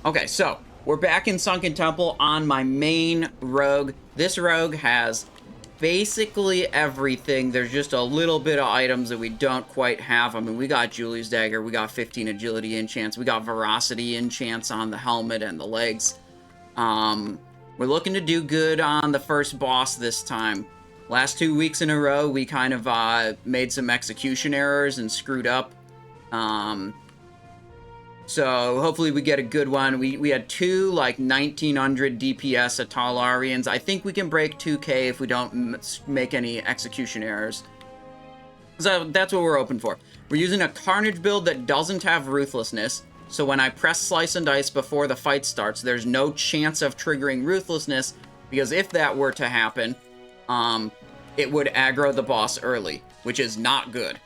Okay, so we're back in Sunken Temple on my main rogue. This rogue has basically everything. There's just a little bit of items that we don't quite have. I mean, we got Julie's Dagger, we got 15 agility enchants, we got Veracity enchants on the helmet and the legs. We're looking to do good on the first boss this time. Last 2 weeks in a row, we kind of made some execution errors and screwed up. So hopefully we get a good one. We had two like 1900 DPS Atalarians. I think we can break 2k if we don't make any execution errors. So that's what we're hoping for. We're using a Carnage build that doesn't have Ruthlessness. So when I press Slice and Dice before the fight starts, there's no chance of triggering Ruthlessness, because if that were to happen, it would aggro the boss early, which is not good.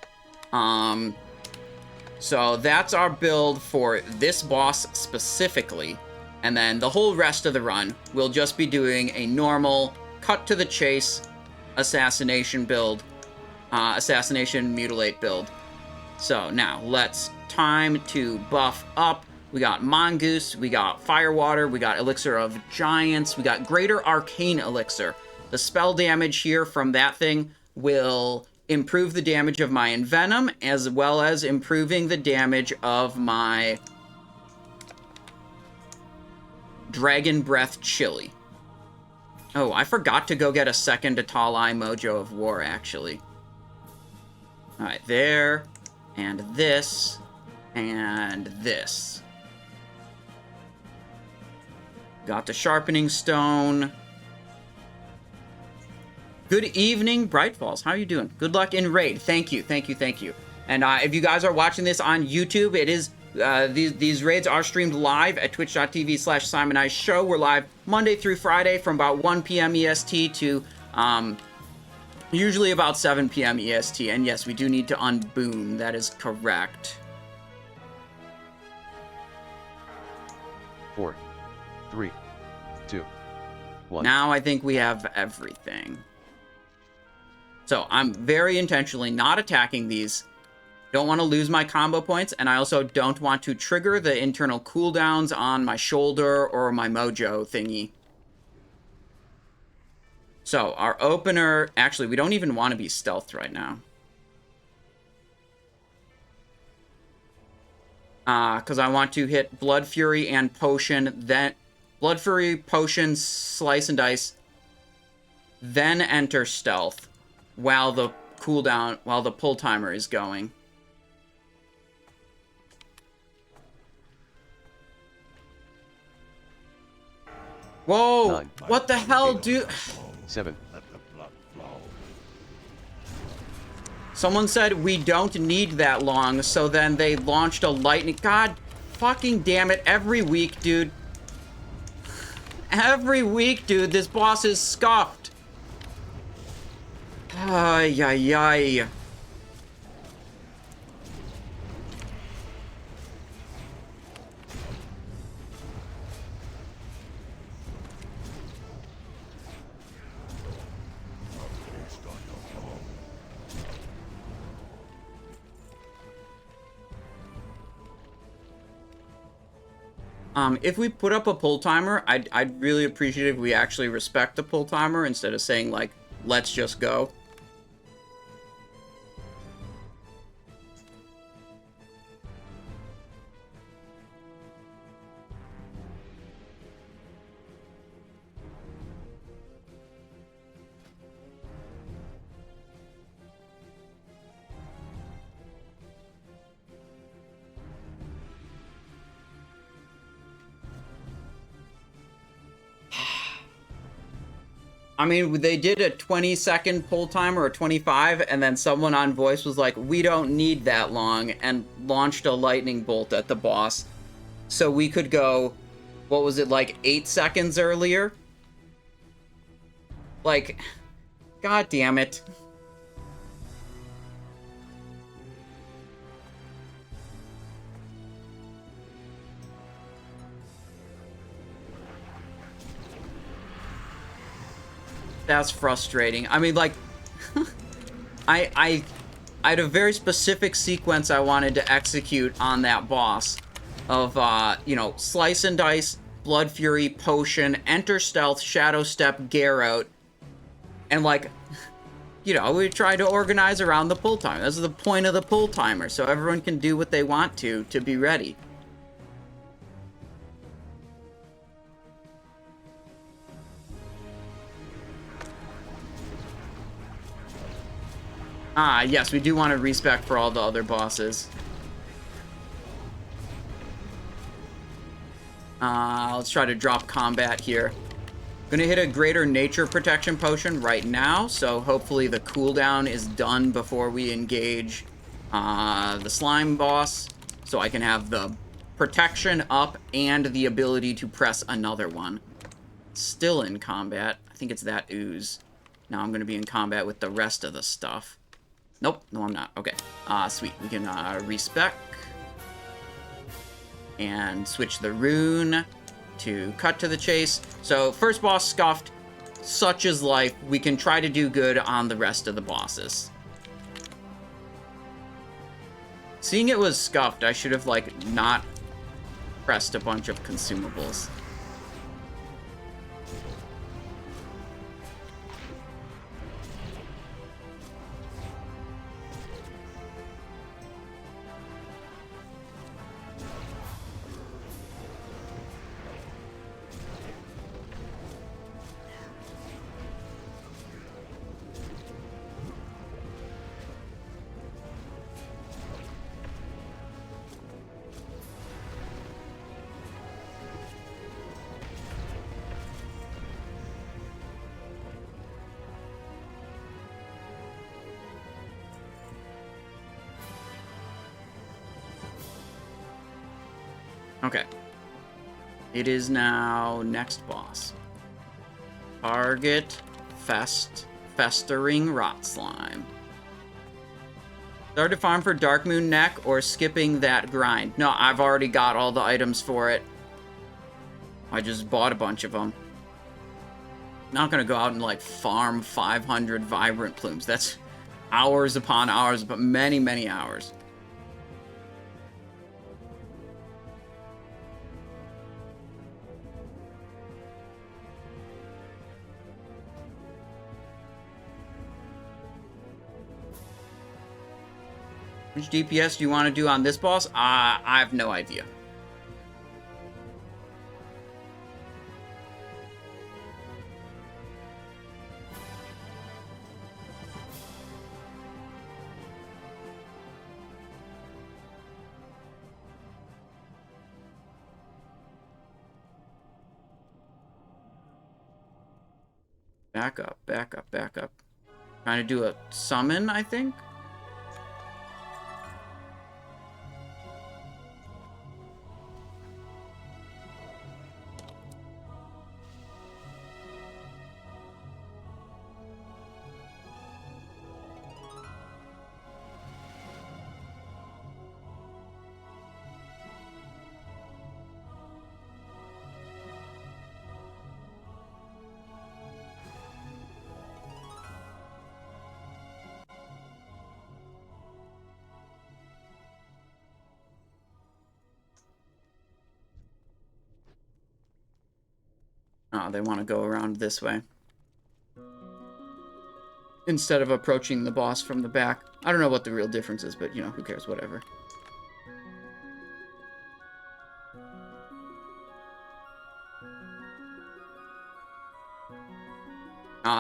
So that's our build for this boss specifically. And then the whole rest of the run, we'll just be doing a normal, cut-to-the-chase assassination build, assassination mutilate build. So now, time to buff up. We got Mongoose, we got Firewater, we got Elixir of Giants, we got Greater Arcane Elixir. The spell damage here from that thing will improve the damage of my Envenom, as well as improving the damage of my Dragon Breath Chili. Oh, I forgot to go get a second Atalai Mojo of War, actually. Alright, there, and this, and this. Got the Sharpening Stone. Good evening, Bright Falls. How are you doing? Good luck in raid. Thank you, thank you, thank you. And if you guys are watching this on YouTube, it is these raids are streamed live at twitch.tv/SimonEyeShow. We're live Monday through Friday from about 1 p.m. EST to usually about 7 p.m. EST. And yes, we do need to unboom. That is correct. 4, 3, 2, 1. Now I think we have everything. So I'm very intentionally not attacking these. Don't want to lose my combo points, and I also don't want to trigger the internal cooldowns on my shoulder or my mojo thingy. So our opener, actually, we don't even want to be stealthed right now. Because I want to hit Blood Fury and Potion, then Blood Fury, Potion, Slice and Dice, then enter Stealth while the cooldown, while the pull timer is going. Whoa! 9, What the hell, 8, dude? 7. Someone said we don't need that long, so then they launched a lightning. God fucking damn it, every week, dude. Every week, dude, this boss is scuffed. Ay, ay, ay. If we put up a pull timer, I'd really appreciate it if we actually respect the pull timer instead of saying, like, let's just go. I mean, they did a 20-second pull timer or 25, and then someone on voice was like, we don't need that long, and launched a lightning bolt at the boss. So we could go, what was it, like 8 seconds earlier? Like, god damn it. That's frustrating. I mean, like, I had a very specific sequence I wanted to execute on that boss. of, you know, Slice and Dice, Blood Fury, Potion, Enter Stealth, Shadow Step, Garrote, and, like, you know, we try to organize around the pull timer. This is the point of the pull timer, so everyone can do what they want to be ready. Ah, yes, we do want to respec for all the other bosses. Let's try to drop combat here. Gonna hit a greater nature protection potion right now, so hopefully the cooldown is done before we engage the slime boss, so I can have the protection up and the ability to press another one. Still in combat. I think it's that ooze. Now I'm gonna be in combat with the rest of the stuff. Nope, no I'm not. Okay, sweet. We can respec and switch the rune to cut to the chase. So first boss scuffed, such is life. We can try to do good on the rest of the bosses. Seeing it was scuffed, I should have like not pressed a bunch of consumables. Okay. It is now next boss. Target Festering Rot Slime. Start to farm for Dark Moon Neck or skipping that grind. No, I've already got all the items for it. I just bought a bunch of them. Not gonna go out and like farm 500 Vibrant Plumes. That's hours upon hours, but many, many hours. Which DPS do you want to do on this boss? I have no idea. Back up, back up, back up. Trying to do a summon, I think? Oh, they want to go around this way. Instead of approaching the boss from the back. I don't know what the real difference is, but, you know, who cares, whatever.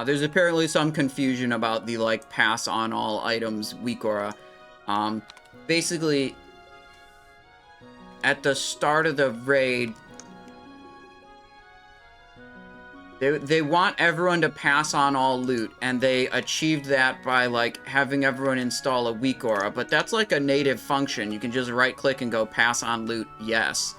There's apparently some confusion about the, like, pass on all items weak aura. Basically, at the start of the raid, they want everyone to pass on all loot, and they achieved that by, like, having everyone install a weak aura, but that's like a native function. You can just right-click and go pass on loot, yes.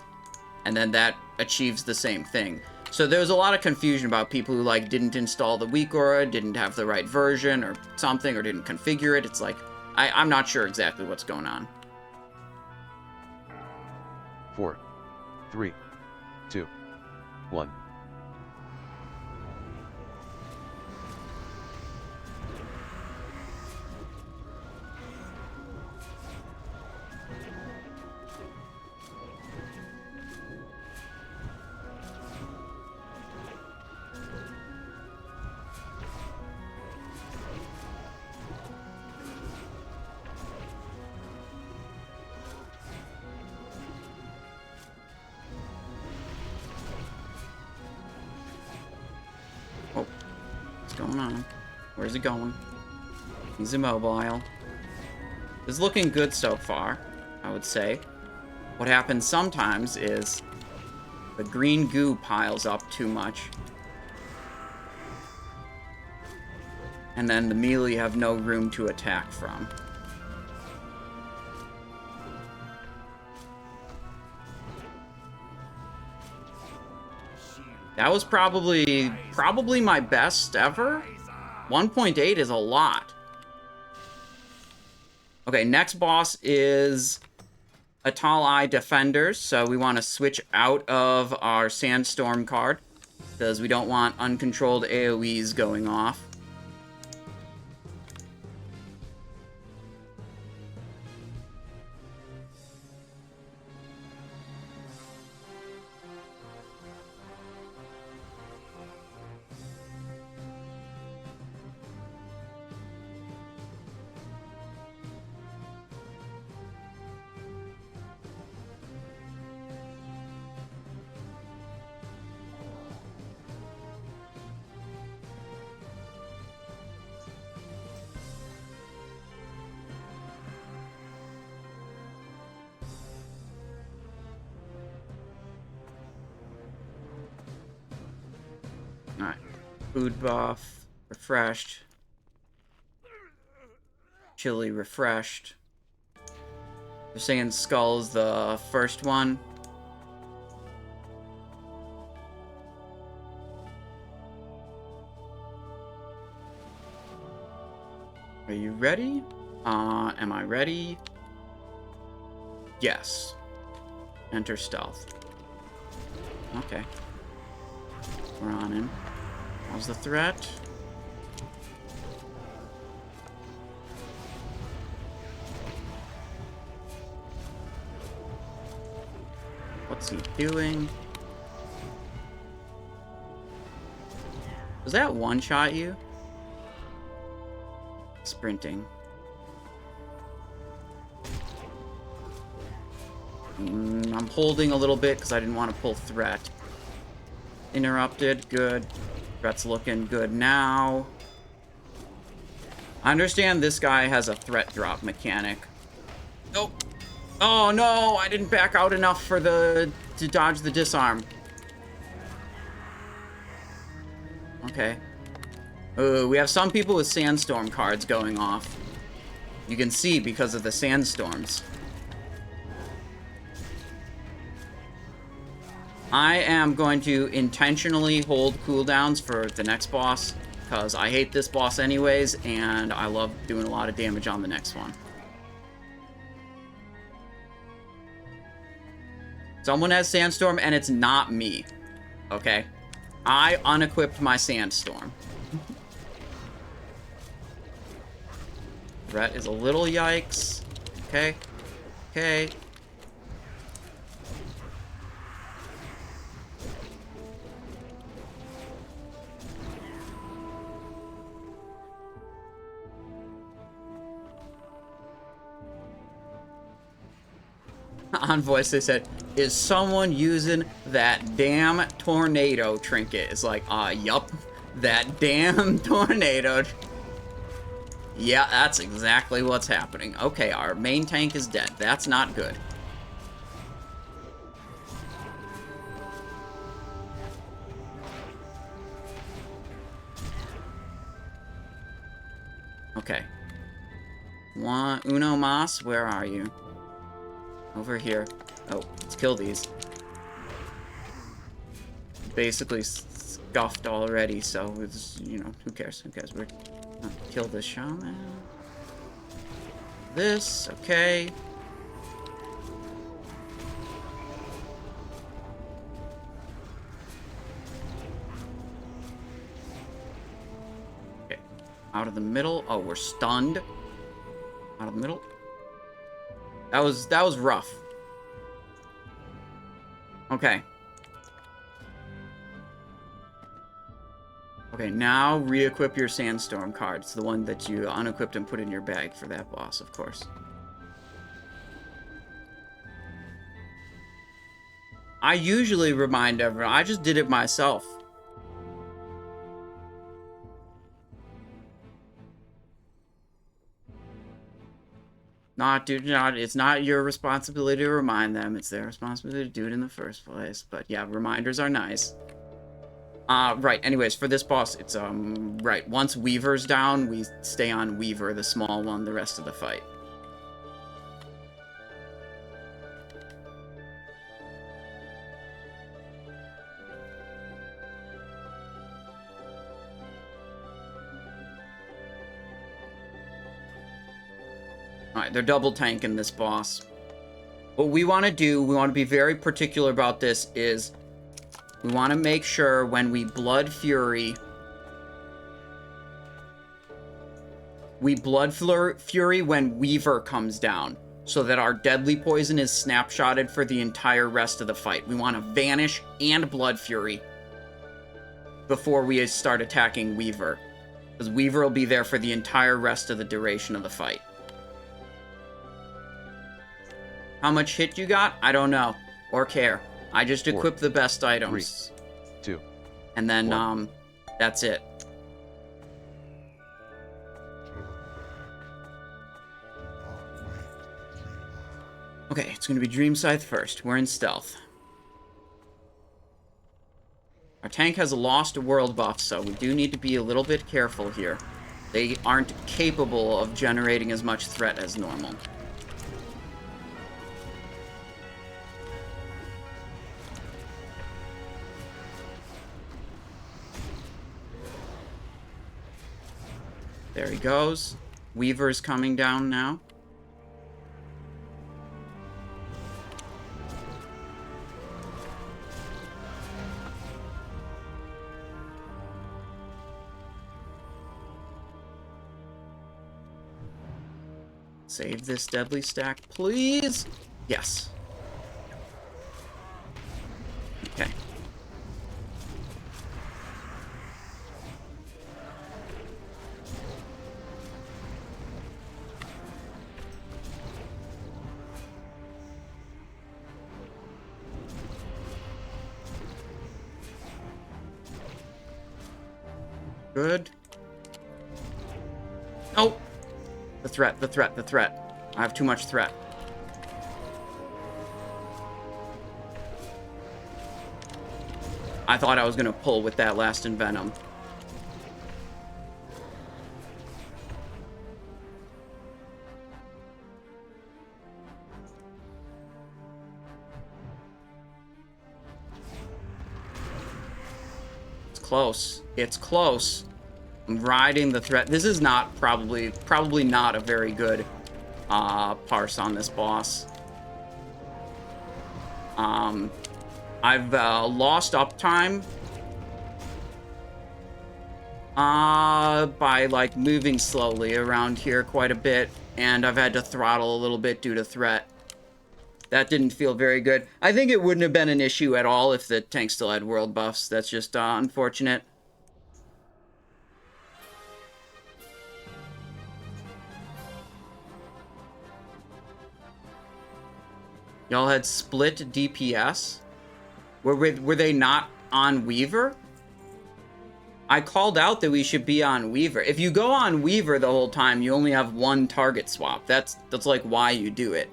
And then that achieves the same thing. So there's a lot of confusion about people who, like, didn't install the weak aura, didn't have the right version or something, or didn't configure it. It's like, I'm not sure exactly what's going on. 4, 3, 2, 1. going on? Where's he going? He's immobile. It's looking good so far, I would say. What happens sometimes is the green goo piles up too much. And then the melee have no room to attack from. That was probably my best ever. 1.8 is a lot. Okay, next boss is a Tall Eye Defenders, so we want to switch out of our Sandstorm card, because we don't want uncontrolled AoEs going off. Alright. Food buff. Refreshed. Chili refreshed. They're saying Skull's the first one. Are you ready? Am I ready? Yes. Enter stealth. Okay. We're on in. How's the threat? What's he doing? Does that one-shot you? Sprinting. I'm holding a little bit because I didn't want to pull threat. Interrupted. Good. Threat's looking good now. I understand this guy has a threat drop mechanic. Nope. Oh no, I didn't back out enough for to dodge the disarm. Okay. Ooh, we have some people with sandstorm cards going off. You can see because of the sandstorms. I am going to intentionally hold cooldowns for the next boss, because I hate this boss anyways, and I love doing a lot of damage on the next one. Someone has Sandstorm, and it's not me. Okay? I unequipped my Sandstorm. Threat is a little yikes. Okay. Okay. On voice, they said, is someone using that damn tornado trinket? It's like, yup. That damn tornado. Yeah, that's exactly what's happening. Okay, our main tank is dead. That's not good. Okay. Uno Mas, where are you? Over here. Oh, let's kill these. Basically scuffed already, so it's, you know, who cares? Who cares? We're gonna kill this shaman. This, okay. Okay. Out of the middle. Oh, we're stunned. Out of the middle. That was rough. Okay. Okay, now re-equip your Sandstorm card. It's the one that you unequipped and put in your bag for that boss, of course. I usually remind everyone. I just did it myself. Not, dude, not. It's not your responsibility to remind them. It's their responsibility to do it in the first place. But yeah, reminders are nice. Right. Anyways, for this boss, it's right. Once Weaver's down, we stay on Weaver, the small one, the rest of the fight. Alright, they're double tanking this boss. What we want to do, we want to be very particular about this, is we want to make sure when we Blood Fury... We Blood Fury when Weaver comes down, so that our Deadly Poison is snapshotted for the entire rest of the fight. We want to Vanish and Blood Fury before we start attacking Weaver, because Weaver will be there for the entire rest of the duration of the fight. How much hit you got? I don't know. Or care. I just equip the best items. 3, 2. And then, 1. That's it. Okay, it's gonna be Dream Scythe first. We're in stealth. Our tank has lost a world buff, so we do need to be a little bit careful here. They aren't capable of generating as much threat as normal. There he goes. Weaver's coming down now. Save this deadly stack, please. Yes. Okay. Good. Oh! The threat, the threat, the threat. I have too much threat. I thought I was gonna pull with that last Envenom. It's close. It's close. I'm riding the threat. This is not probably not a very good parse on this boss. I've lost uptime by like moving slowly around here quite a bit, and I've had to throttle a little bit due to threat. That didn't feel very good. I think it wouldn't have been an issue at all if the tank still had world buffs. That's just unfortunate. Y'all had split DPS? Were they not on Weaver? I called out that we should be on Weaver. If you go on Weaver the whole time, you only have one target swap. That's like why you do it.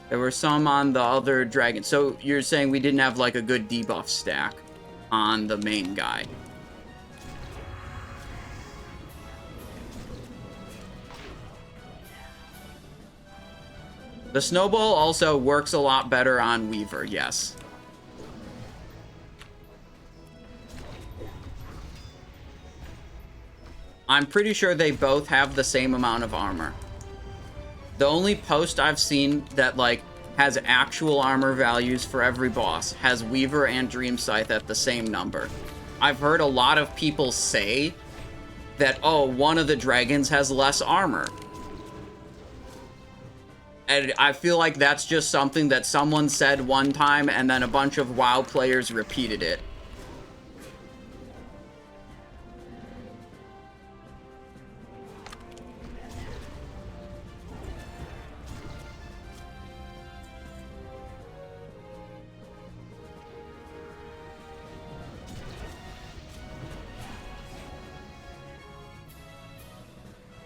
There were some on the other dragon. So you're saying we didn't have like a good debuff stack on the main guy. The snowball also works a lot better on Weaver, yes. I'm pretty sure they both have the same amount of armor. The only post I've seen that, like, has actual armor values for every boss has Weaver and Dream Scythe at the same number. I've heard a lot of people say that, oh, one of the dragons has less armor. And I feel like that's just something that someone said one time and then a bunch of WoW players repeated it.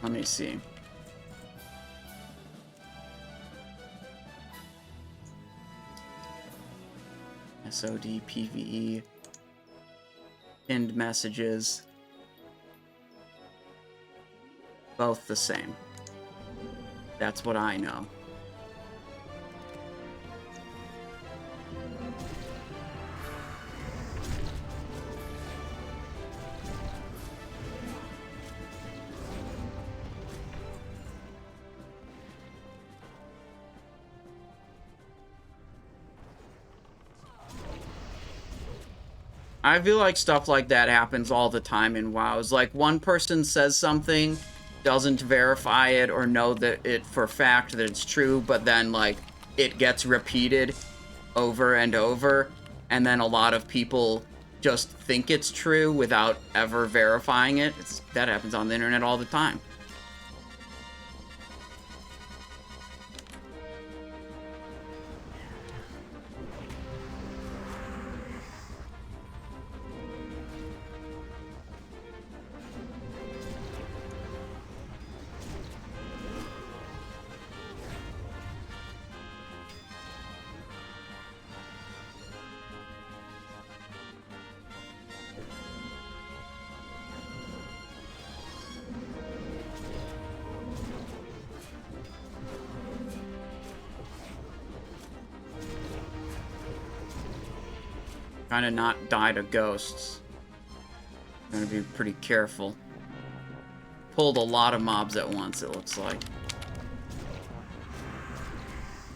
Let me see. SOD, PVE, pinned messages. Both the same. That's what I know. I feel like stuff like that happens all the time in WoWs. Like, one person says something, doesn't verify it or know that it for fact that it's true, but then, like, it gets repeated over and over, and then a lot of people just think it's true without ever verifying it. That happens on the internet all the time. Trying to not die to ghosts. Gonna be pretty careful. Pulled a lot of mobs at once, it looks like.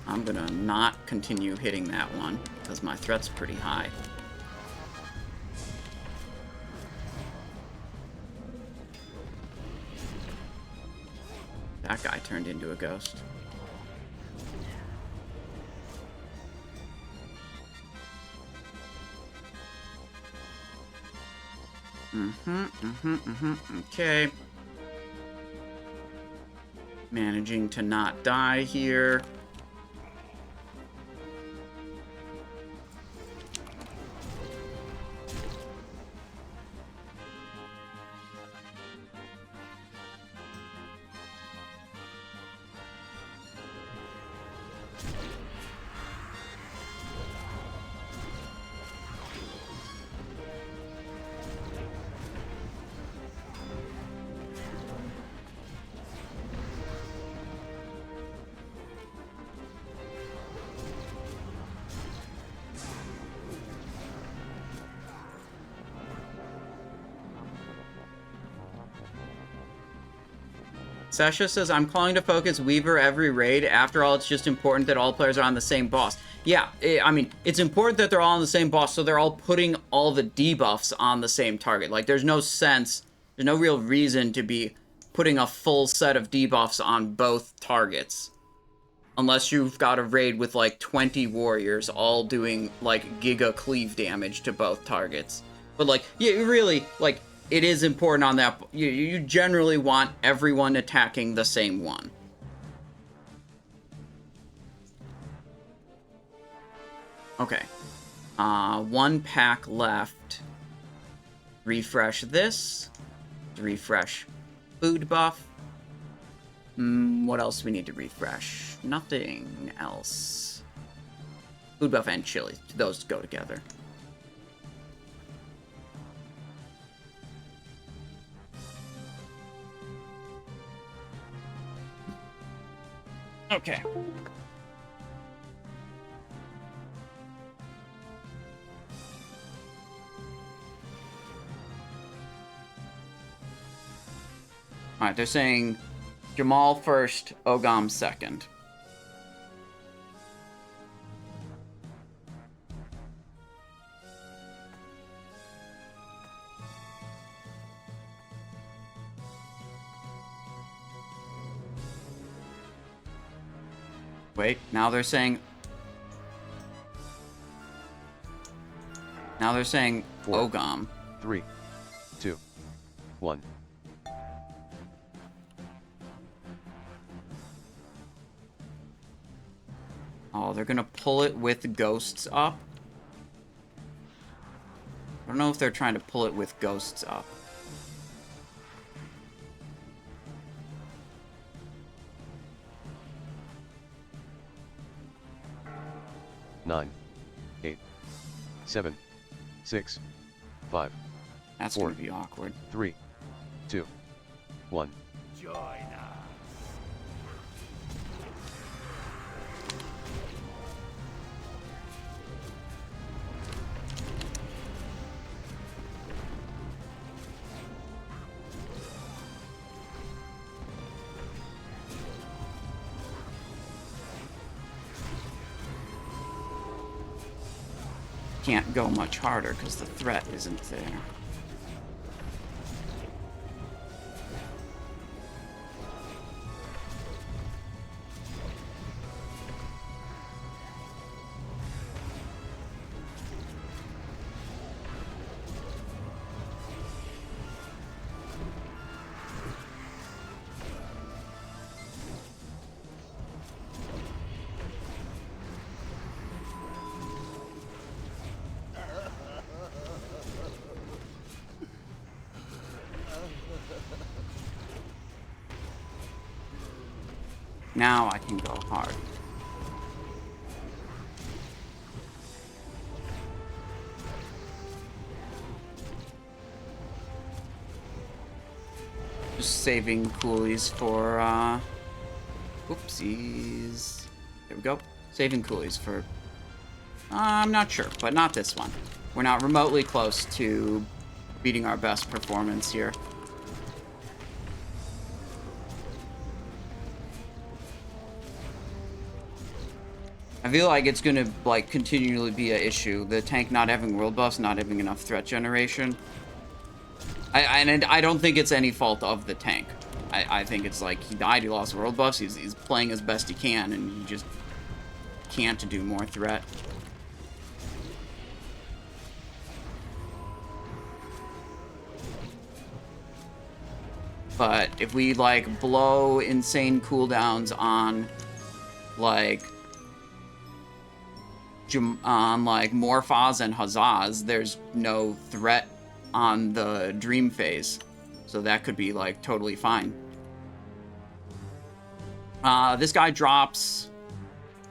I'm gonna not continue hitting that one, because my threat's pretty high. That guy turned into a ghost. Okay. Managing to not die here. Sasha says, I'm calling to focus Weaver every raid. After all, it's just important that all players are on the same boss. Yeah, I mean, it's important that they're all on the same boss, so they're all putting all the debuffs on the same target. Like, there's no sense, there's no real reason to be putting a full set of debuffs on both targets. Unless you've got a raid with, like, 20 warriors all doing, like, giga cleave damage to both targets. But, like, yeah, really, like, it is important on that. You generally want everyone attacking the same one. Okay. One pack left. Refresh this. Refresh food buff. What else do we need to refresh? Nothing else. Food buff and chili. Those go together. Okay. Alright, they're saying Jamal first, Ogam second. Wait, now they're saying... Now they're saying 4, Ogam. 3, 2, 1. Oh, they're gonna pull it with ghosts up? I don't know if they're trying to pull it with ghosts up. 9, 8, 7, 6, 5, That's 4, gonna be awkward. 3, 2, 1. Join us. Can't go much harder because the threat isn't there. Now I can go hard. Just saving coolies for, whoopsies. There we go. Saving coolies for, I'm not sure, but not this one. We're not remotely close to beating our best performance here. I feel like it's gonna, like, continually be an issue. The tank not having world buffs, not having enough threat generation. And I don't think it's any fault of the tank. I think it's like, he died, he lost world buffs, he's playing as best he can, and he just can't do more threat. But if we, like, blow insane cooldowns on, like, Morphos and Huzzahs, there's no threat on the dream phase. So that could be, like, totally fine. This guy drops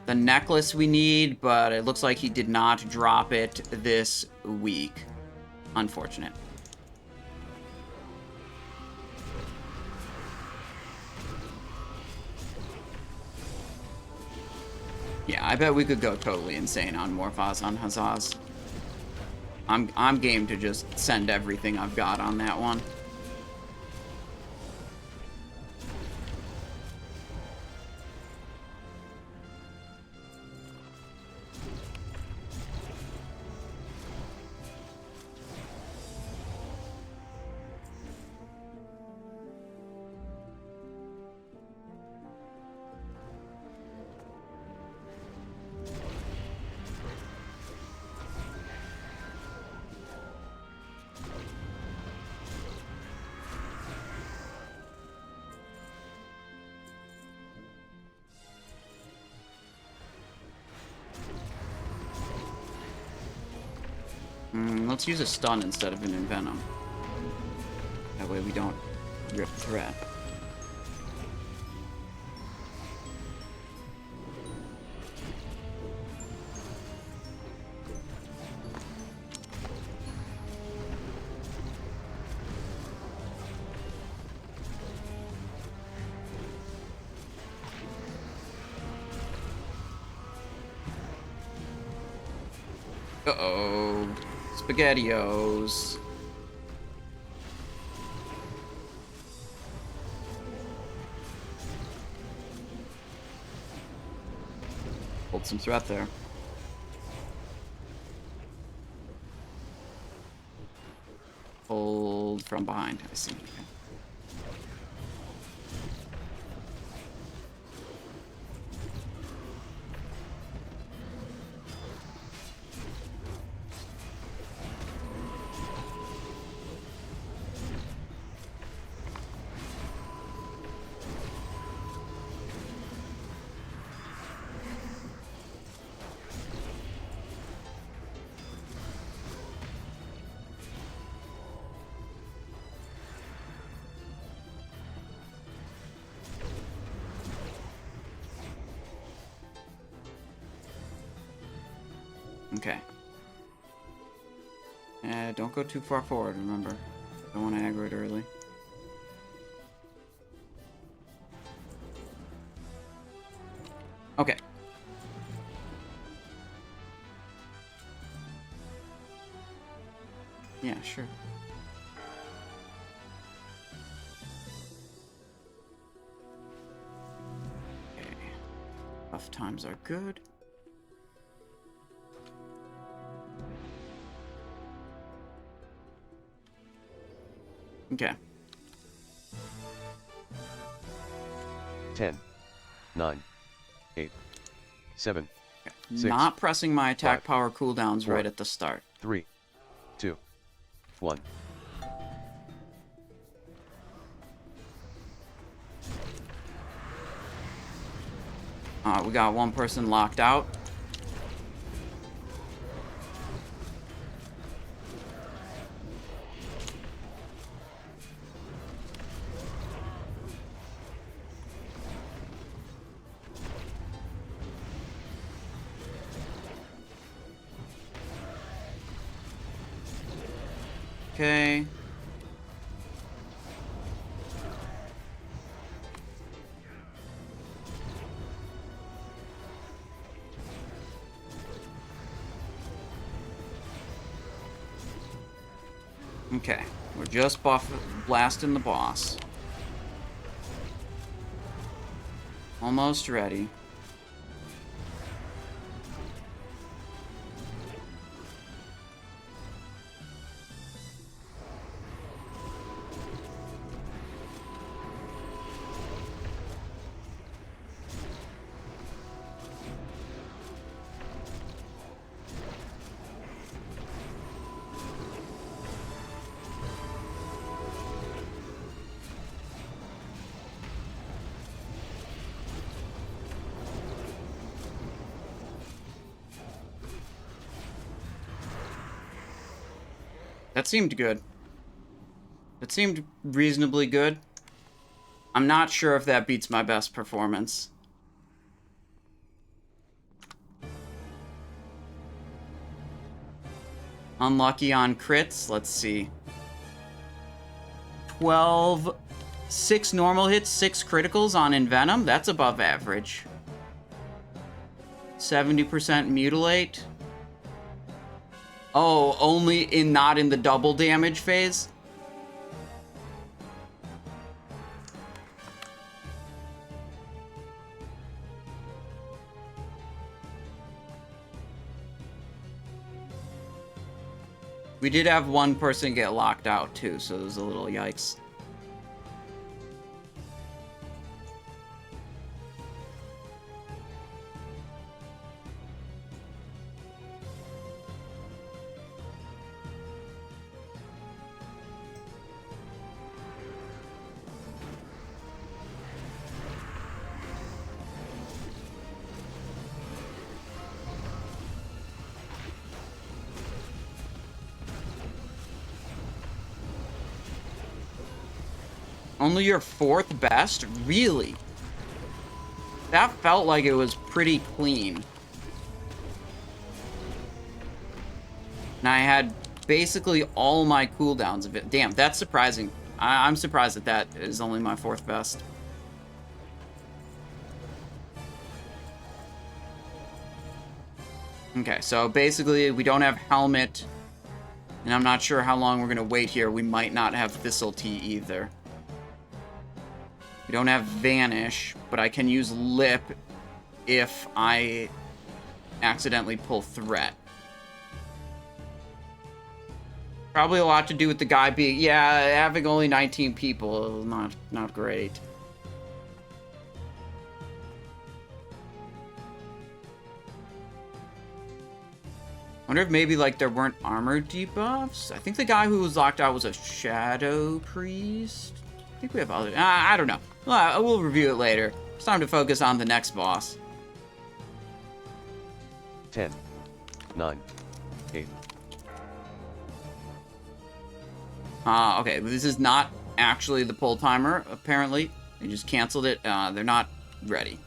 the necklace we need, but it looks like he did not drop it this week. Unfortunate. Yeah, I bet we could go totally insane on Morphos on Huzzahs. I'm game to just send everything I've got on that one. Let's use a stun instead of an envenom. That way we don't rip threat. Uh-oh. SpaghettiOs. Hold some threat there. Hold from behind, I see. Okay. Don't go too far forward, remember. Don't want to aggro it early. Okay. Yeah, sure. Okay. Buff times are good. Okay. 10, 9, 8, 7, Okay. 6, Not pressing my attack 5, power cooldowns 4, right at the start. 3, 2, 1. We got one person locked out. Okay. Okay. We're just blasting the boss. Almost ready. That seemed good. That seemed reasonably good. I'm not sure if that beats my best performance. Unlucky on crits. Let's see. 12... 6 normal hits, 6 criticals on Envenom. That's above average. 70% mutilate. Oh, not in the double damage phase? We did have one person get locked out too, so it was a little yikes. Only your 4th best? Really? That felt like it was pretty clean. And I had basically all my cooldowns of it. Damn, that's surprising. I'm surprised that that is only my 4th best. Okay, so basically we don't have Helmet. And I'm not sure how long we're going to wait here. We might not have Thistle Tea either. We don't have Vanish, but I can use Lip if I accidentally pull Threat. Probably a lot to do with the guy being... Yeah, having only 19 people, not great. Wonder if maybe, like, there weren't armor debuffs? I think the guy who was locked out was a Shadow Priest? I think we have other... I don't know. We'll review it later. It's time to focus on the next boss. 10, 9, 8. Okay, this is not actually the pull timer, apparently. They just canceled it. They're not ready.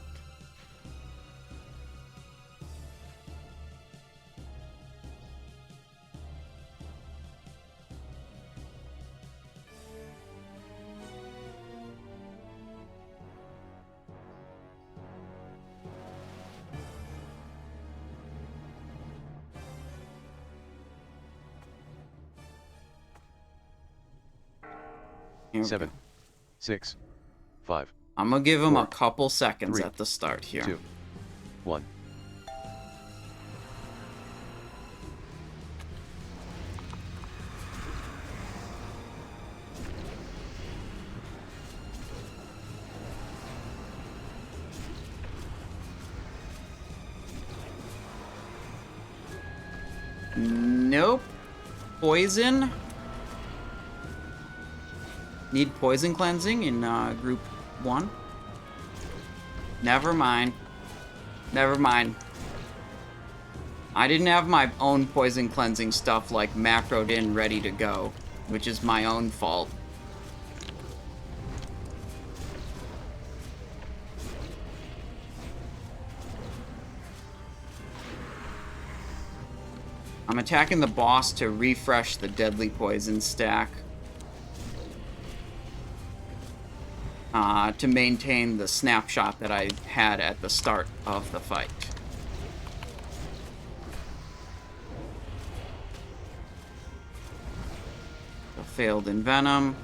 Here we 7, go. 6, 5, I'm gonna give him 4, a couple seconds 3, at the start here. 2, 1. Nope. Poison. Need poison cleansing in group 1. Never mind. Never mind. I didn't have my own poison cleansing stuff like macroed in ready to go, which is my own fault. I'm attacking the boss to refresh the deadly poison stack. To maintain the snapshot that I had at the start of the fight. So failed in Venom.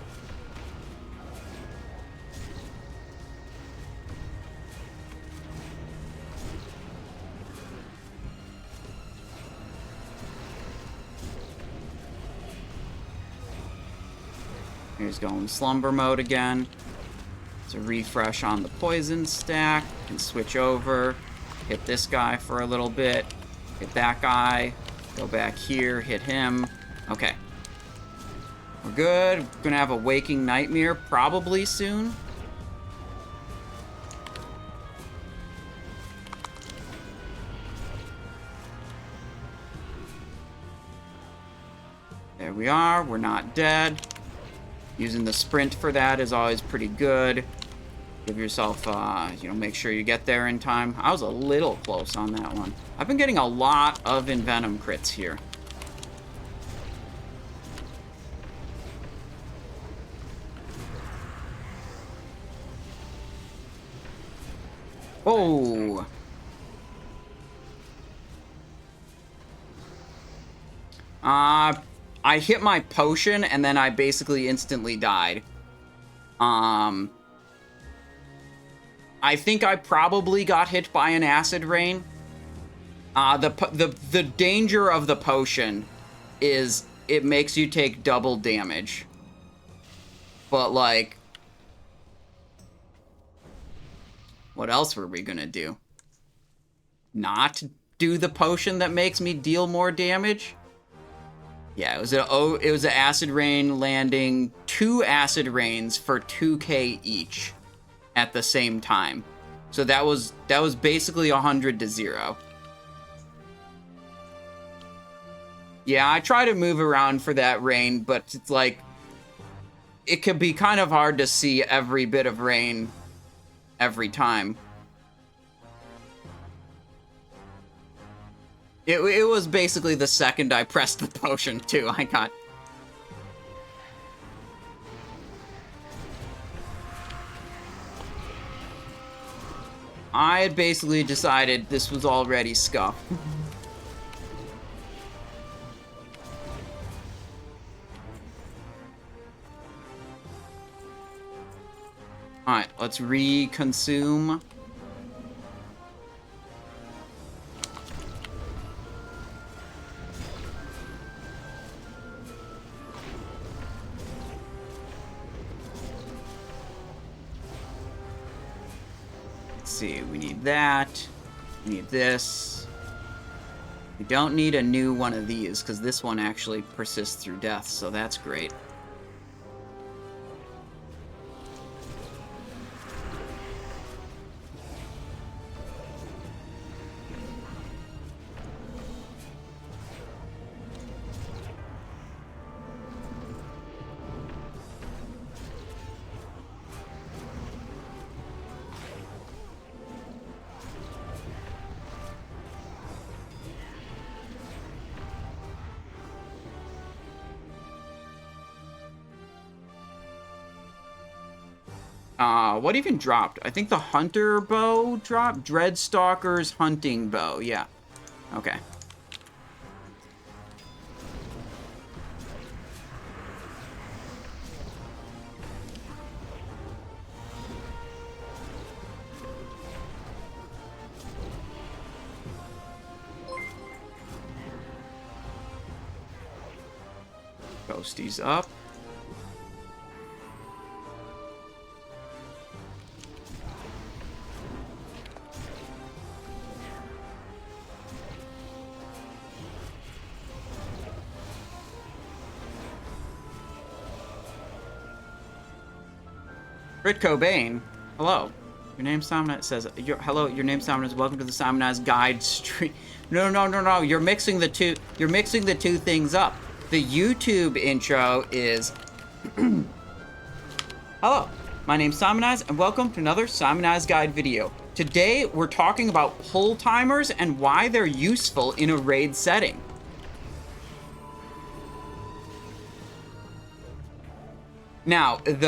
Here's going slumber mode again. To refresh on the poison stack, and switch over, hit this guy for a little bit, hit that guy, go back here, hit him. Okay. We're good. We're gonna have a waking nightmare probably soon. There we are. We're not dead. Using the sprint for that is always pretty good. Give yourself, make sure you get there in time. I was a little close on that one. I've been getting a lot of Envenom crits here. Oh! I hit my potion, and then I basically instantly died. I think I probably got hit by an acid rain. The danger of the potion is it makes you take double damage. But, like, what else were we gonna do? Not do the potion that makes me deal more damage? Yeah, it was an acid rain landing 2 acid rains for 2k each at the same time. So that was basically 100 to 0. Yeah, I try to move around for that rain, but it's like it could be kind of hard to see every bit of rain every time. It was basically the second I pressed the potion, too. I had basically decided this was already scuffed. Alright, let's reconsume. Let's see, we need that. We need this. We don't need a new one of these, because this one actually persists through death, so that's great. What even dropped? I think the hunter bow dropped? Dreadstalker's hunting bow, yeah. Okay. Ghosties up. Crit Cobain, hello. Your name's Salmon says, hello, your name's Salmon is welcome to the Salmonized Guide stream. No. You're mixing the two things up. The YouTube intro is hello, my name's Salmonized and welcome to another Salmonized Guide video. Today we're talking about pull timers and why they're useful in a raid setting. Now, that's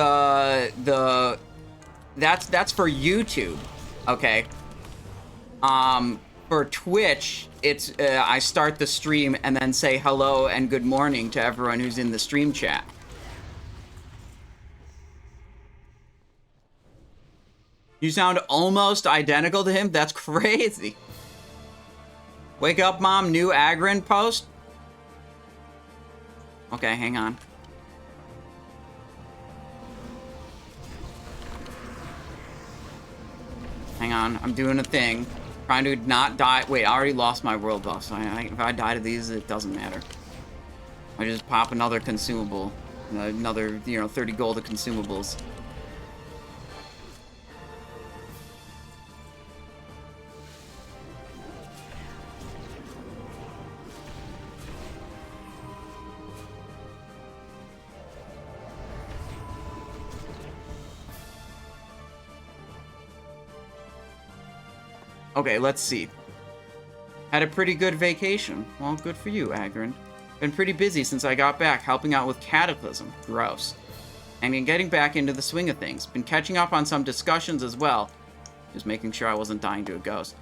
for YouTube, okay? For Twitch, it's I start the stream and then say hello and good morning to everyone who's in the stream chat. You sound almost identical to him? That's crazy. Wake up, Mom, new Agrin post? Okay, hang on. Hang on, I'm doing a thing. Trying to not die. Wait, I already lost my world buff, so if I die to these, it doesn't matter. I just pop another consumable. Another, 30 gold of consumables. Okay, let's see. Had a pretty good vacation. Well, good for you, Agrin. Been pretty busy since I got back, helping out with Cataclysm. Gross. And in getting back into the swing of things. Been catching up on some discussions as well. Just making sure I wasn't dying to a ghost.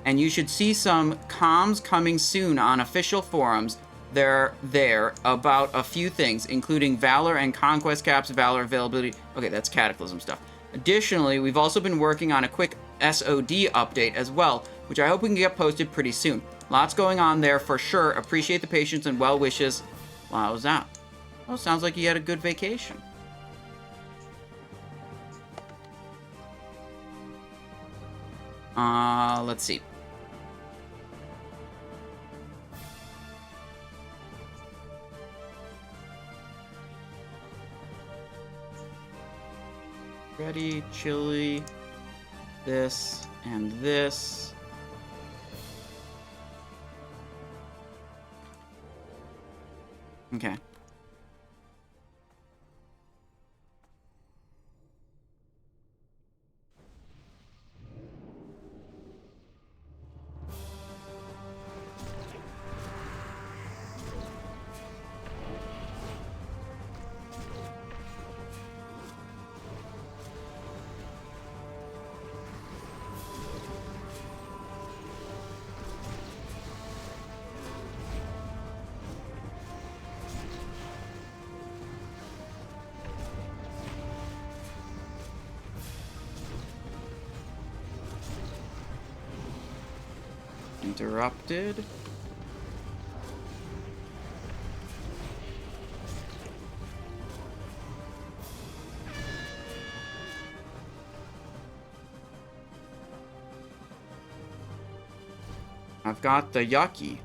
And you should see some comms coming soon on official forums. They're there about a few things, including Valor and Conquest caps, Valor availability. Okay, that's Cataclysm stuff. Additionally, we've also been working on a quick SOD update as well, which I hope we can get posted pretty soon. Lots going on there for sure. Appreciate the patience and well wishes. Wow, how was that? Well, sounds like you had a good vacation. Let's see. Ready, chili, this, and this. Okay. Interrupted. I've got the yucky.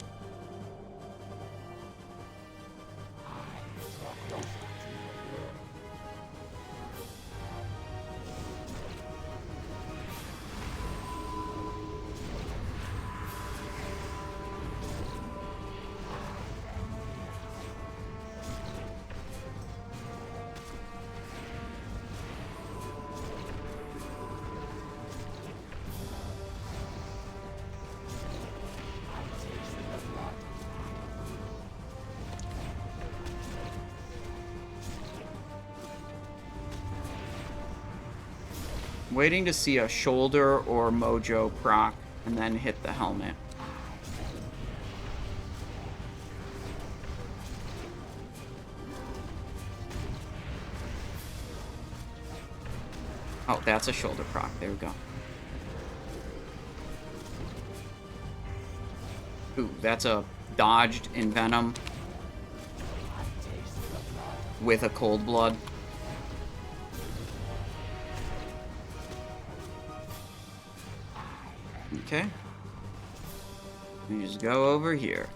Waiting to see a shoulder or mojo proc and then hit the helmet. Oh, that's a shoulder proc. There we go. Ooh, that's a dodged in Venom. with a cold blood. Okay. We just go over here.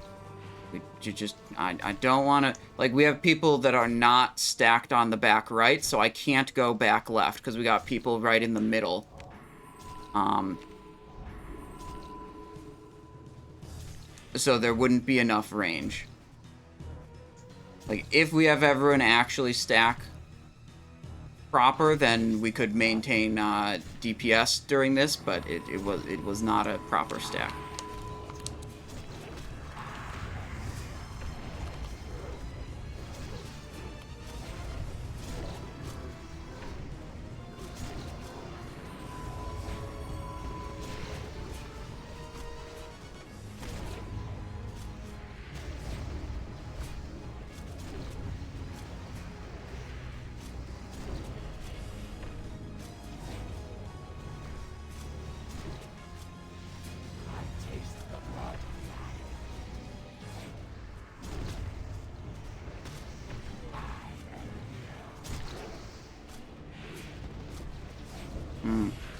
I don't want to, like, we have people that are not stacked on the back right, so I can't go back left, because we got people right in the middle. So there wouldn't be enough range. Like, if we have everyone actually stack proper, then we could maintain DPS during this, but it was not a proper stack.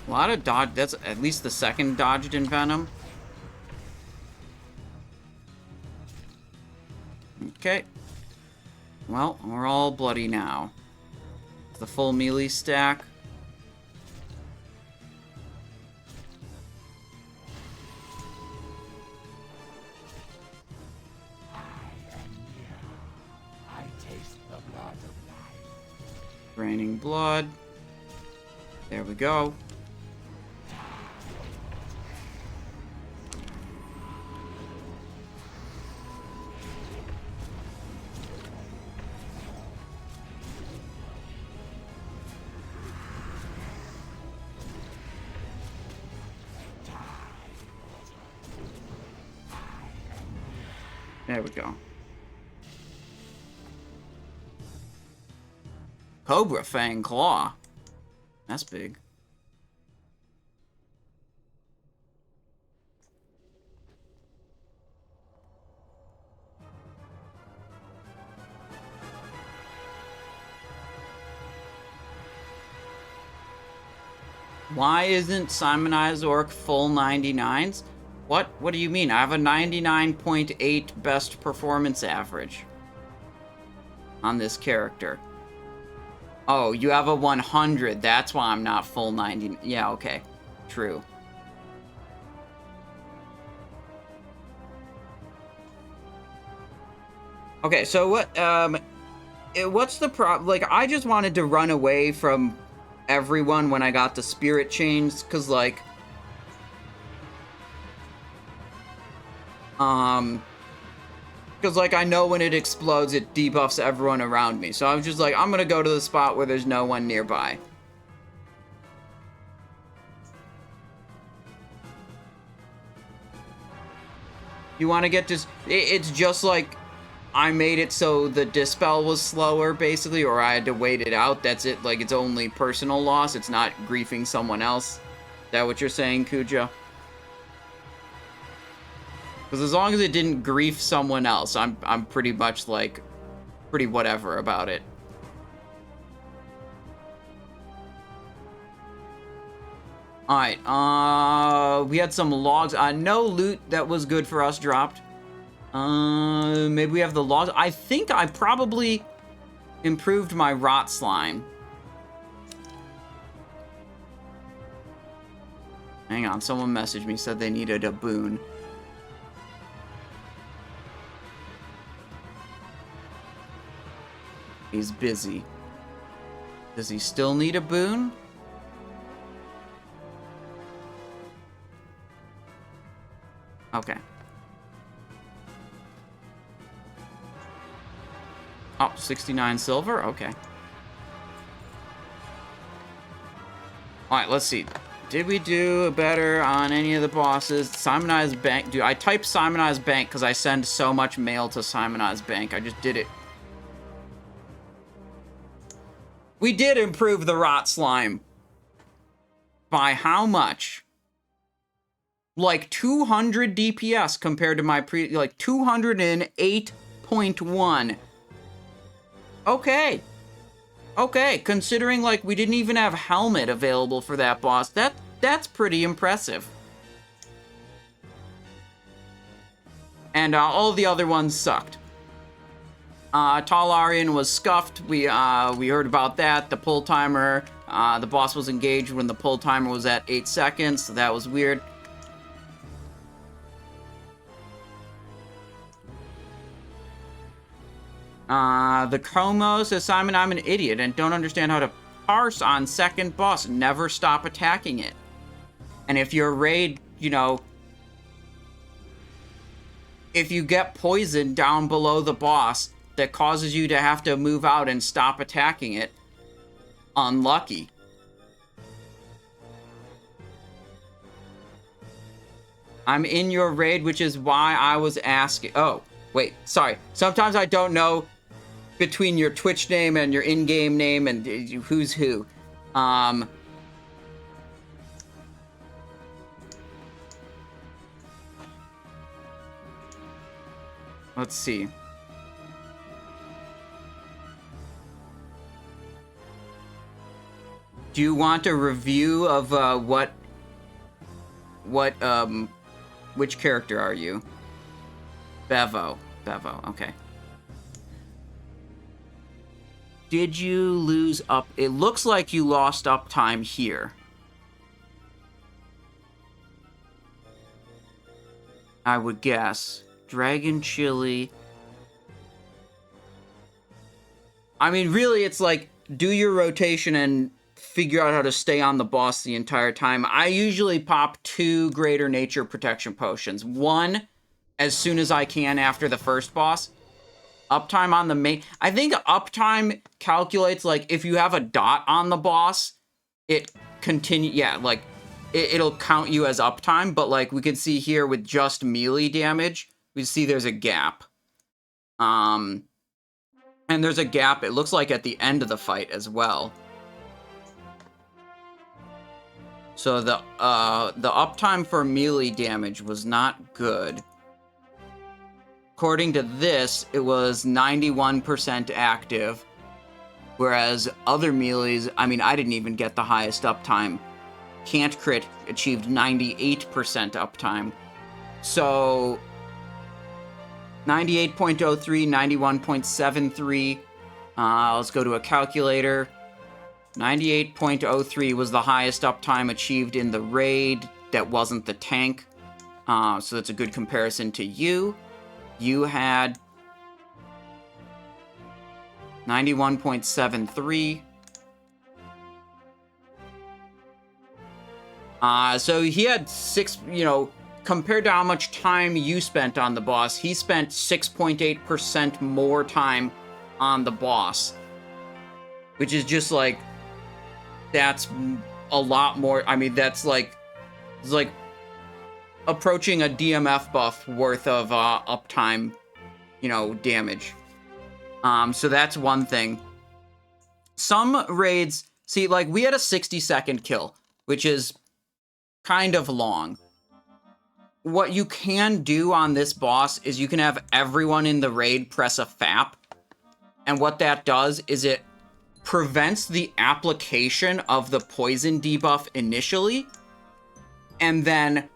A lot of dodge. That's at least the second dodged in Venom. Okay. Well, we're all bloody now. The full melee stack. Raining blood. There we go. There we go. Cobra Fang Claw. That's big. Why isn't Simonized Orc full 99s? What do you mean? I have a 99.8 best performance average on this character. Oh, you have a 100. That's why I'm not full 90. Yeah, okay. True. Okay, so what's the problem? Like, I just wanted to run away from everyone when I got the spirit chains, because, like, because, like, I know when it explodes, it debuffs everyone around me. So I was just like, I'm gonna go to the spot where there's no one nearby. You want to get this? It's just like I made it so the dispel was slower, basically, or I had to wait it out. That's it. Like, it's only personal loss. It's not griefing someone else. Is that what you're saying, Kuja? Because as long as it didn't grief someone else, I'm pretty much, like, pretty whatever about it. Alright, we had some logs. No loot that was good for us dropped. Maybe we have the logs. I think I probably improved my rot slime. Hang on, someone messaged me, said they needed a boon. He's busy. Does he still need a boon? Okay. Oh, 69 silver? Okay. Alright, let's see. Did we do better on any of the bosses? Simonized Bank. Dude, I typed Simonized Bank because I send so much mail to Simonized Bank. I just did it. We did improve the rot slime. By how much? Like 200 DPS compared to my like 208.1. Okay. Okay, considering, like, we didn't even have helmet available for that boss, that's pretty impressive. And all the other ones sucked. Talarian was scuffed. We heard about that. The pull timer, the boss was engaged when the pull timer was at 8 seconds, so that was weird. The Como says, Simon, I'm an idiot and don't understand how to parse on second boss. Never stop attacking it. And if your raid, you know, if you get poisoned down below the boss that causes you to have to move out and stop attacking it, unlucky. I'm in your raid, which is why I was asking. Oh, wait, sorry. Sometimes I don't know between your Twitch name and your in-game name and who's who. Let's see. Do you want a review of which character are you? Bevo, okay. Did you lose up? It looks like you lost uptime here. I would guess. Dragon Chili. I mean, really, it's like, do your rotation and figure out how to stay on the boss the entire time. I usually pop 2 Greater Nature Protection Potions. 1 as soon as I can after the first boss. Uptime on the main... I think uptime calculates, like, if you have a dot on the boss, it continue... Yeah, like, it'll count you as uptime, but, like, we can see here with just melee damage, we see there's a gap. And there's a gap, it looks like, at the end of the fight as well. So the uptime for melee damage was not good. According to this, it was 91% active, whereas other melees, I mean, I didn't even get the highest uptime. Can't Crit achieved 98% uptime. So 98.03, 91.73. Let's go to a calculator. 98.03 was the highest uptime achieved in the raid that wasn't the tank. So that's a good comparison to you. You had 91.73. So he had 6, you know, compared to how much time you spent on the boss, he spent 6.8% more time on the boss. Which is just like, that's a lot more. I mean, that's like, it's like approaching a DMF buff worth of uptime, you know, damage. So that's one thing. Some raids, see, like, we had a 60-second kill, which is kind of long. What you can do on this boss is you can have everyone in the raid press a FAP, and what that does is it prevents the application of the poison debuff initially, and then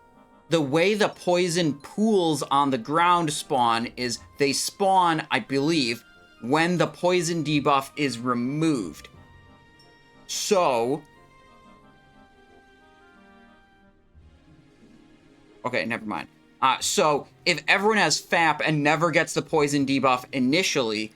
the way the poison pools on the ground spawn is they spawn, I believe, when the poison debuff is removed. So... Okay, never mind. So, if everyone has FAP and never gets the poison debuff initially,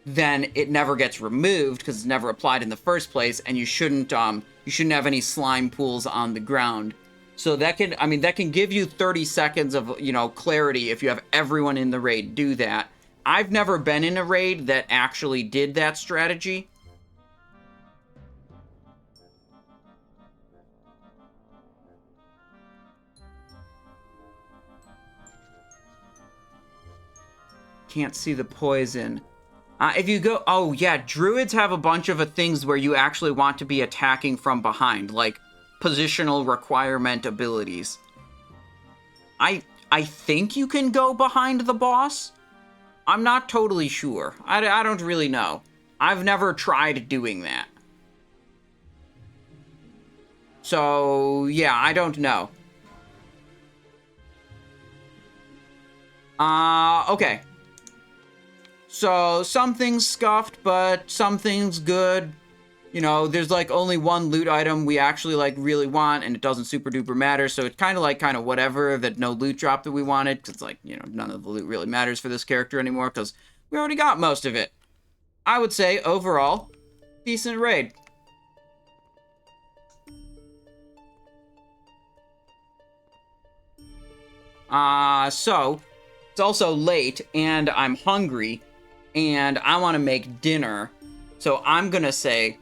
then it never gets removed because it's never applied in the first place, and you shouldn't have any slime pools on the ground. So that can, I mean, that can give you 30 seconds of, you know, clarity if you have everyone in the raid do that. I've never been in a raid that actually did that strategy. Can't see the poison. If you go... Oh, yeah, druids have a bunch of things where you actually want to be attacking from behind, like positional requirement abilities. I think you can go behind the boss. I'm not totally sure. I don't really know. I've never tried doing that. So, yeah, I don't know. Okay. So, something's scuffed, but something's good. You know, there's, like, only one loot item we actually, like, really want, and it doesn't super duper matter, so it's kind of whatever that no loot drop that we wanted, because, like, you know, none of the loot really matters for this character anymore, because we already got most of it. I would say, overall, decent raid. So, it's also late, and I'm hungry, and I want to make dinner, so I'm gonna say,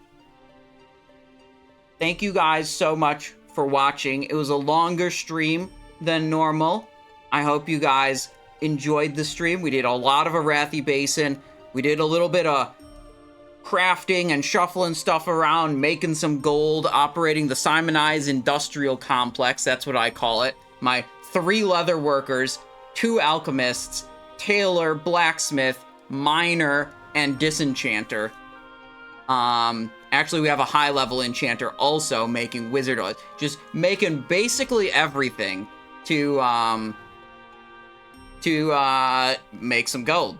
thank you guys so much for watching. It was a longer stream than normal. I hope you guys enjoyed the stream. We did a lot of Arathi Basin. We did a little bit of crafting and shuffling stuff around, making some gold, operating the Simonized Industrial Complex. That's what I call it. My 3 leather workers, 2 alchemists, tailor, blacksmith, miner, and disenchanter. Actually, we have a high-level enchanter also making wizard oils. Just making basically everything to make some gold.